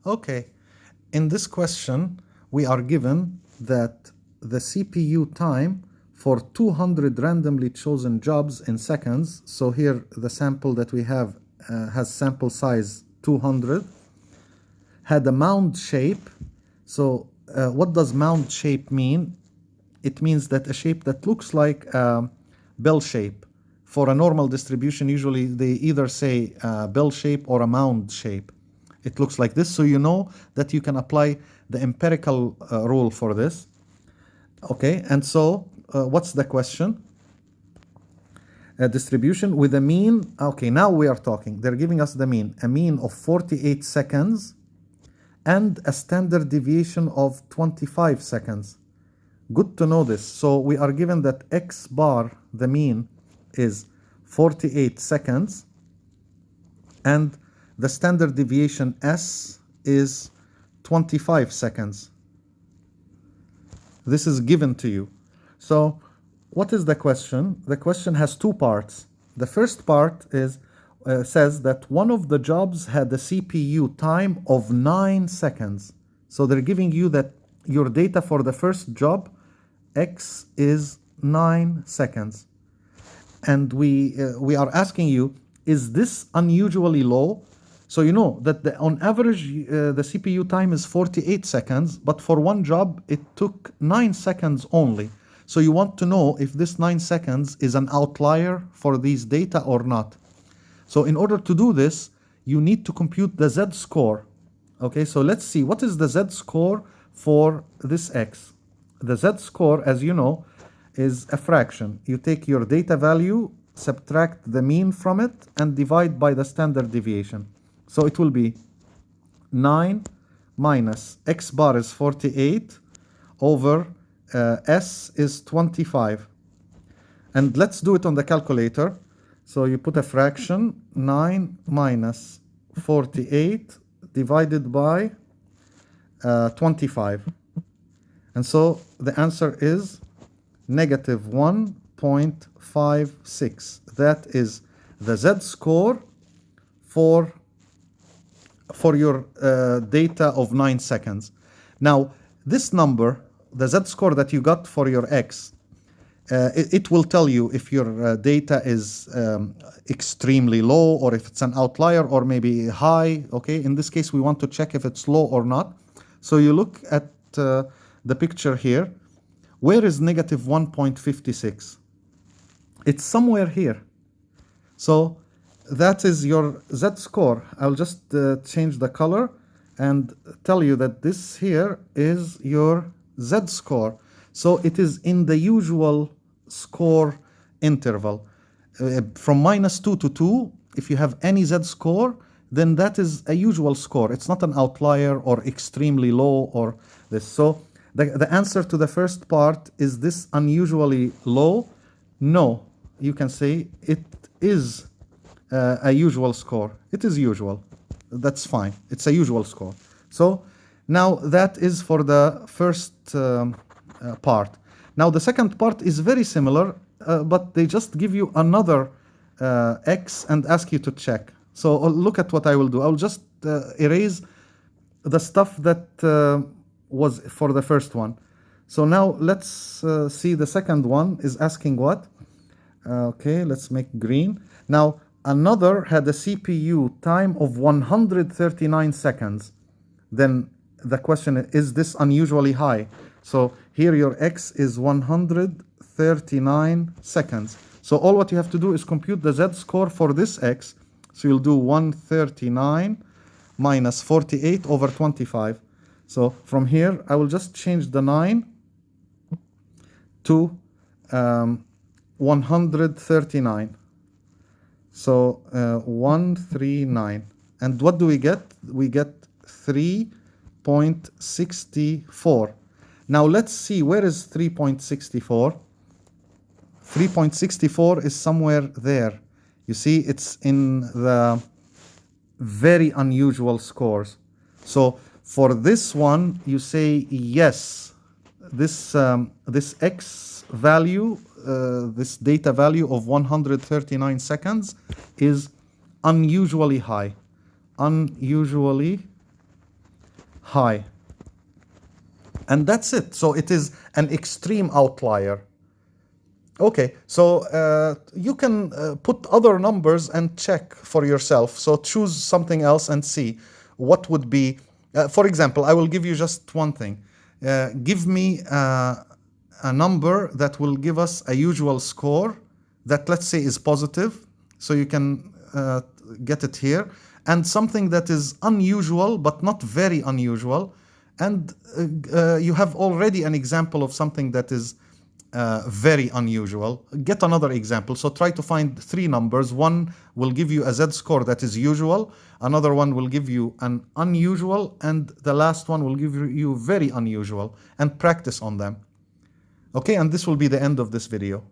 Okay, in this question, we are given that the CPU time for 200 randomly chosen jobs in seconds, so here the sample that we have has sample size 200, had a mound shape. So what does mound shape mean? It means that a shape that looks like a bell shape. For a normal distribution, usually they either say bell shape or a mound shape. It looks like this, so you know that you can apply the empirical rule for this. Okay, and so what's the question? A distribution with a mean. Okay, now we are talking. They're giving us the mean. A mean of 48 seconds and a standard deviation of 25 seconds. Good to know this. So we are given that x bar, the mean, is 48 seconds, and the standard deviation s is 25 seconds. This is given to you. So what is the question? The question has two parts. The first part is says that one of the jobs had a CPU time of 9 seconds. So they're giving you that your data for the first job, x is 9 seconds. And we are asking you, is this unusually low? So you know that on average, the CPU time is 48 seconds, but for one job, it took 9 seconds only. So you want to know if this 9 seconds is an outlier for these data or not. So in order to do this, you need to compute the z-score. Okay, so let's see, what is the z-score for this x? The z-score, as you know, is a fraction. You take your data value, subtract the mean from it, and divide by the standard deviation. So it will be 9 minus x bar is 48 over s is 25. And let's do it on the calculator. So you put a fraction, 9 minus 48 divided by 25. And so the answer is negative 1.56. That is the z-score for your data of 9 seconds. Now, this number, the z-score that you got for your x, it will tell you if your data is extremely low or if it's an outlier or maybe high. Okay, in this case, we want to check if it's low or not. So you look at the picture here. Where is negative 1.56? It's somewhere here. So that is your z-score. I'll just change the color and tell you that this here is your z-score. So it is in the usual score interval. From -2 to 2, if you have any z-score, then that is a usual score. It's not an outlier or extremely low or this. So the answer to the first part, is this unusually low? No. You can say it is a usual score. It is usual. That's fine. It's a usual score. So now that is for the first part. Now the second part is very similar, but they just give you another x and ask you to check. So look at what I will do. I'll just erase the stuff that was for the first one. So now let's see the second one is asking what? Okay, let's make green. Now another had a CPU time of 139 seconds. Then the question is this unusually high? So here your x is 139 seconds. So all what you have to do is compute the z-score for this x. So you'll do 139 minus 48 over 25. So from here, I will just change the 9 to 139. So 139. And what do we get? We get 3.64. Now let's see, where is 3.64? 3.64 is somewhere there. You see, it's in the very unusual scores. So for this one, you say yes, this x value, this data value of 139 seconds is unusually high. Unusually high. And that's it. So it is an extreme outlier. Okay, so you can put other numbers and check for yourself. So choose something else and see what would be. For example, I will give you just one thing. Give me a number that will give us a usual score that, let's say, is positive. So you can get it here. And something that is unusual, but not very unusual. And you have already an example of something that is very unusual. Get another example. So try to find three numbers. One will give you a z-score that is usual, another one will give you an unusual, and the last one will give you very unusual, and practice on them. Okay, and this will be the end of this video.